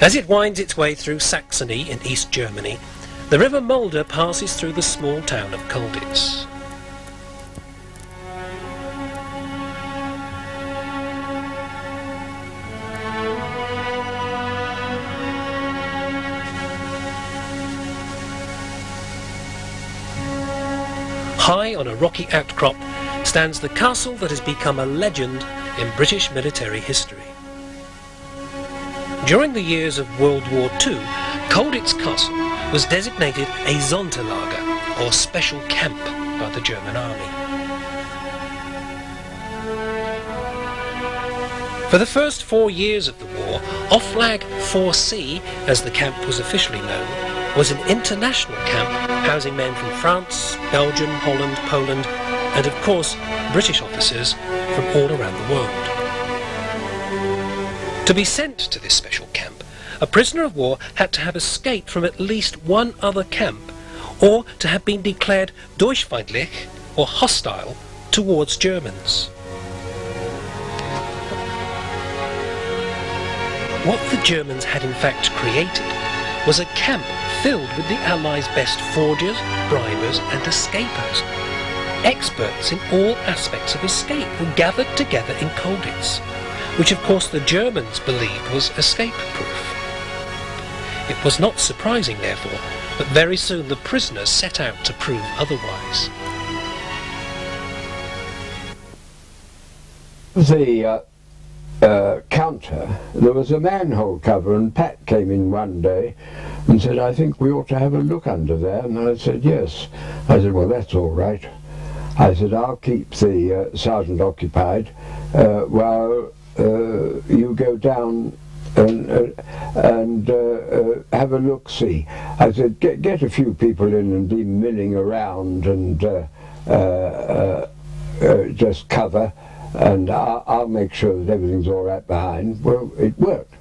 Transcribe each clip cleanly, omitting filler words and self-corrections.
As it winds its way through Saxony in East Germany, the River Mulde passes through the small town of Colditz. High on a rocky outcrop stands the castle that has become a legend in British military history. During the years of World War II, Colditz Castle was designated a Sonderlager, or special camp, by the German army. For the first 4 years of the war, Oflag 4C, as the camp was officially known, was an international camp housing men from France, Belgium, Holland, Poland, and of course British officers from all around the world. To be sent to this special camp, a prisoner of war had to have escaped from at least one other camp, or to have been declared Durchfeindlich, or hostile, towards Germans. What the Germans had in fact created was a camp filled with the Allies' best forgers, bribers and escapers. Experts in all aspects of escape were gathered together in Colditz, which of course the Germans believed was escape-proof. It was not surprising, therefore, that very soon the prisoners set out to prove otherwise. The counter, there was a manhole cover, and Pat came in one day and said, "I think we ought to have a look under there." And I said, "Yes." I said, "Well, that's all right." I said, "I'll keep the sergeant occupied while you go down and have a look-see." I said, get a few people in and be milling around and just cover, and I'll make sure that everything's all right behind. Well, it worked.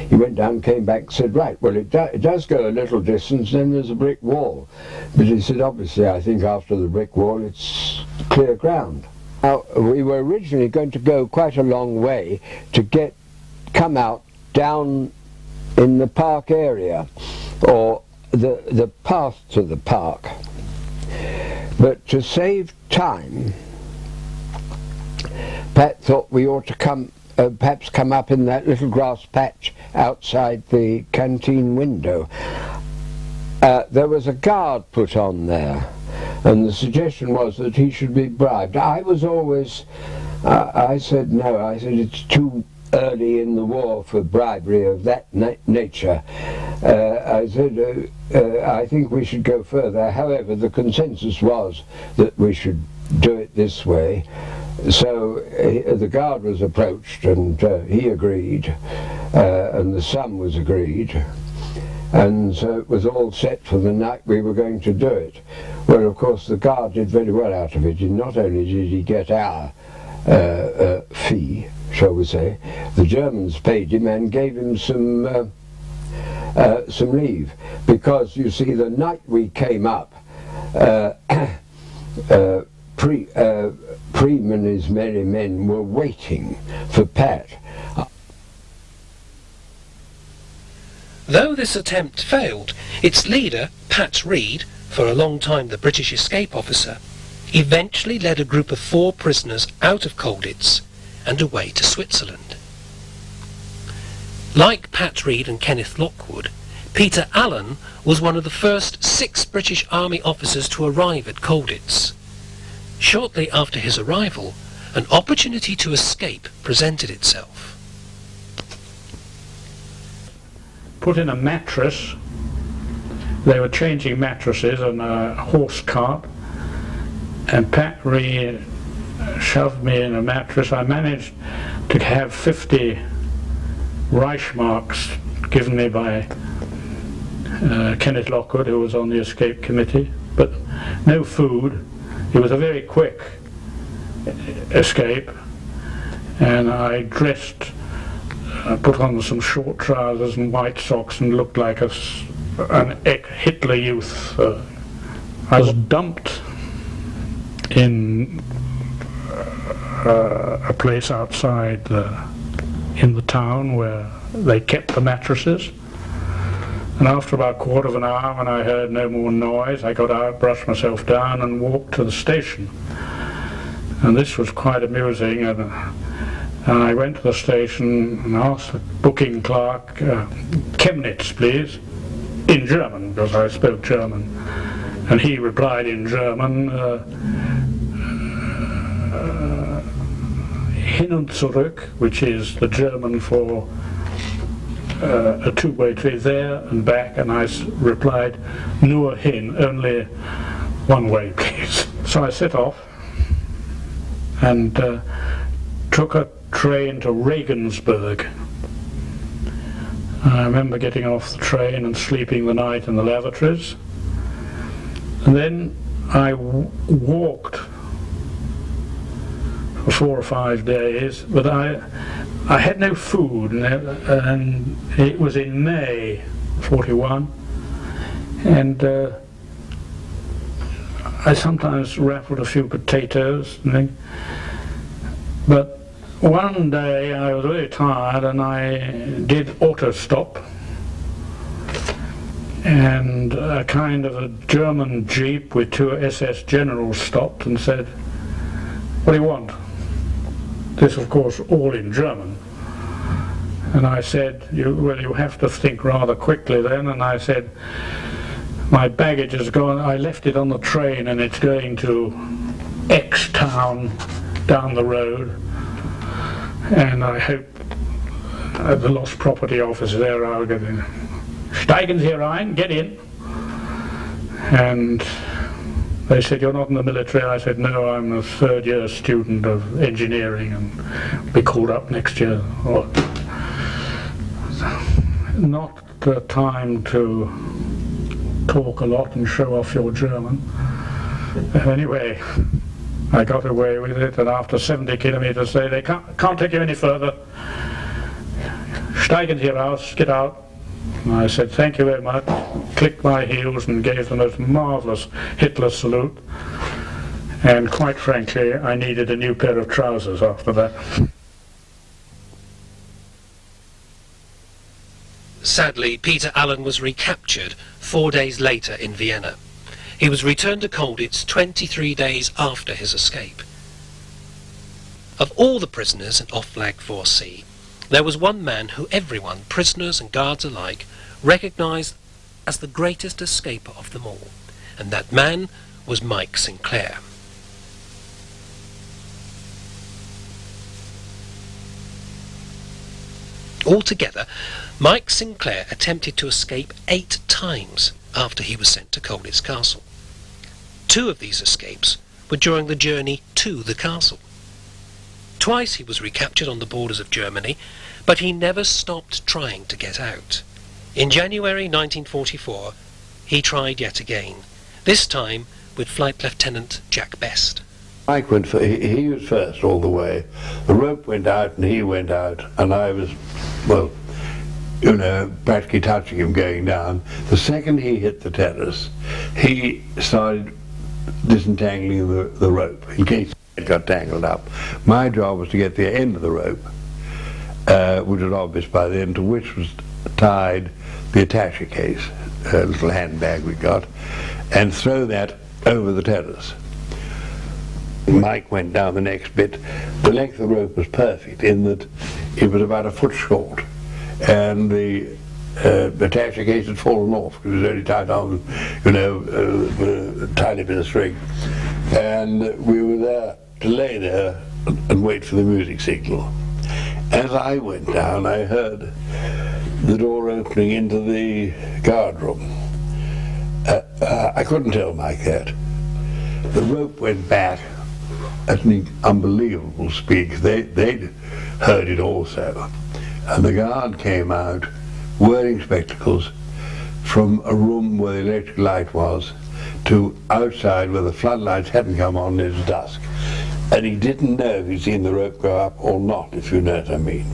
He went down, came back, said, "Right, well, it does go a little distance, then there's a brick wall." But he said, "Obviously, I think after the brick wall, it's clear ground." Now, we were originally going to go quite a long way to come out down in the park area, or the path to the park. But to save time, Pat thought we ought to perhaps come up in that little grass patch outside the canteen window. There was a guard put on there, and the suggestion was that he should be bribed. I was always, I said no. I said it's too early in the war for bribery of that nature. I said I think we should go further. However, the consensus was that we should do it this way. So the guard was approached, and he agreed, and the sum was agreed, and so it was all set for the night we were going to do it. Well, of course, the guard did very well out of it. Not only did he get our fee, shall we say, the Germans paid him and gave him some leave, because you see, the night we came up, Preem and his merry men were waiting for Pat. Though this attempt failed, its leader, Pat Reed, for a long time the British escape officer, eventually led a group of 4 prisoners out of Colditz and away to Switzerland. Like Pat Reed and Kenneth Lockwood, Peter Allen was one of the first 6 British Army officers to arrive at Colditz. Shortly after his arrival, an opportunity to escape presented itself. Put in a mattress. They were changing mattresses on a horse cart, and Pat Reed shoved me in a mattress. I managed to have 50 Reichsmarks given me by Kenneth Lockwood, who was on the escape committee, but no food. It was a very quick escape, and I dressed, put on some short trousers and white socks and looked like an Hitler Youth. I was dumped in a place outside in the town where they kept the mattresses. And after about a quarter of an hour, when I heard no more noise, I got out, brushed myself down and walked to the station. And this was quite amusing. And I went to the station and asked the booking clerk, Chemnitz, please, in German, because I spoke German. And he replied in German, hin und zurück, which is the German for a two-way trip, there and back, and I replied, nur hin, only one way, please. So I set off and took a train to Regensburg. I remember getting off the train and sleeping the night in the lavatories. And then I walked for 4 or 5 days, but I had no food, and it was in May 41, and I sometimes raffled a few potatoes and things. But one day I was very tired and I did auto stop, and a kind of a German jeep with 2 SS generals stopped and said, "What do you want?" This, of course, all in German. And I said, well, you have to think rather quickly then. And I said, my baggage has gone, I left it on the train and it's going to X town down the road. And I hope at the lost property office there I'll get in. Steigen Sie rein, get in. And they said, "You're not in the military." I said, "No, I'm a third-year student of engineering and will be called up next year." Or, not the time to talk a lot and show off your German. Anyway, I got away with it, and after 70 kilometers they can't take you any further. Steigen Sie raus, get out. And I said, "Thank you very much," clicked my heels and gave the most marvellous Hitler salute. And quite frankly, I needed a new pair of trousers after that. Sadly, Peter Allen was recaptured 4 days later in Vienna. He was returned to Colditz 23 days after his escape. Of all the prisoners in Off-Flag 4C, there was one man who everyone, prisoners and guards alike, recognised as the greatest escaper of them all, and that man was Mike Sinclair. Altogether, Mike Sinclair attempted to escape 8 times after he was sent to Colditz Castle. 2 of these escapes were during the journey to the castle. Twice he was recaptured on the borders of Germany, but he never stopped trying to get out. In January 1944, he tried yet again, this time with Flight Lieutenant Jack Best. Mike went he was first all the way. The rope went out and he went out, and I was, well, you know, practically touching him going down. The second he hit the terrace, he started disentangling the rope in case it got tangled up. My job was to get the end of the rope, which was obvious by then, to which was tied the attache case, a little handbag we got, and throw that over the terrace. Mike went down the next bit. The length of the rope was perfect in that it was about a foot short, and the attache case had fallen off. It was only tied on, you know, a tiny bit of string. And we were there to lay there and wait for the music signal. As I went down, I heard the door opening into the guard room. I couldn't tell Mike that. The rope went back at an unbelievable speed. They'd heard it also. And the guard came out wearing spectacles from a room where the electric light was to outside where the floodlights hadn't come on. It was dusk. And he didn't know if he'd seen the rope go up or not, if you know what I mean.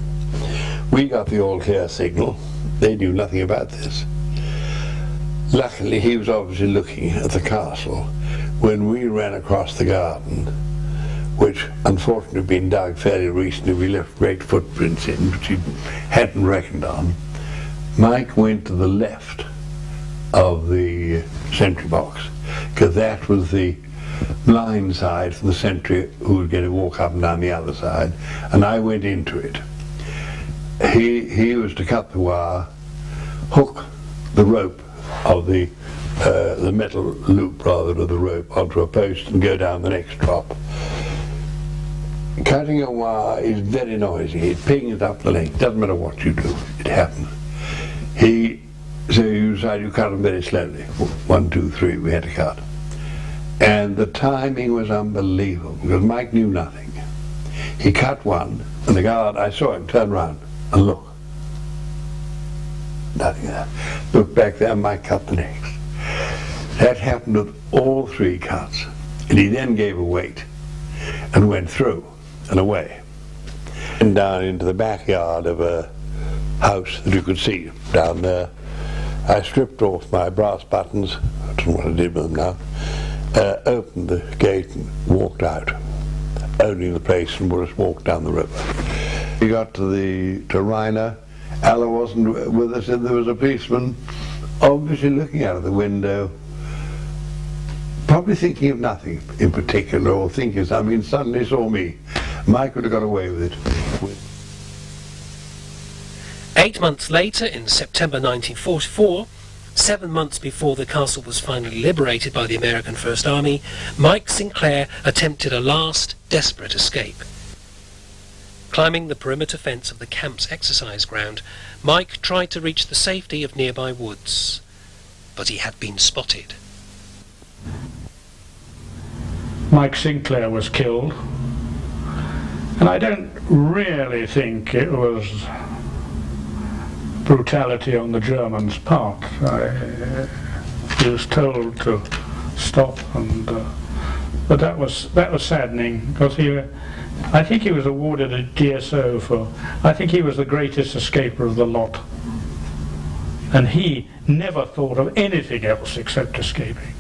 We got the all clear signal. They knew nothing about this. Luckily, he was obviously looking at the castle when we ran across the garden, which unfortunately had been dug fairly recently. We left great footprints in, which he hadn't reckoned on. Mike went to the left of the sentry box, because that was the blind side for the sentry who was going to walk up and down the other side, and I went into it. He was to cut the wire, hook the rope of the metal loop rather of the rope onto a post and go down the next drop. Cutting a wire is very noisy. It pings up the length. Doesn't matter what you do, it happens. So you decide you cut them very slowly. 1, 2, 3 we had to cut. And the timing was unbelievable because Mike knew nothing. He cut one and the guard, I saw him turn around and look. Nothing there. Looked back there, Mike cut the next. That happened with all 3 cuts. And he then gave a weight and went through and away. And down into the backyard of a house that you could see down there. I stripped off my brass buttons, I don't know what I did with them now, opened the gate and walked out, owning the place, and just walked down the river. We got to Rhina. Alla wasn't with us, and there was a policeman obviously looking out of the window, probably thinking of nothing in particular, or thinking something, suddenly saw me. Mike would have got away with it. 8 months later, in September 1944, 7 months before the castle was finally liberated by the American First Army, Mike Sinclair attempted a last, desperate escape. Climbing the perimeter fence of the camp's exercise ground, Mike tried to reach the safety of nearby woods, but he had been spotted. Mike Sinclair was killed, and I don't really think it was brutality on the Germans' part. He was told to stop, and but that was saddening, because I think he was awarded a DSO for. I think he was the greatest escaper of the lot, and he never thought of anything else except escaping.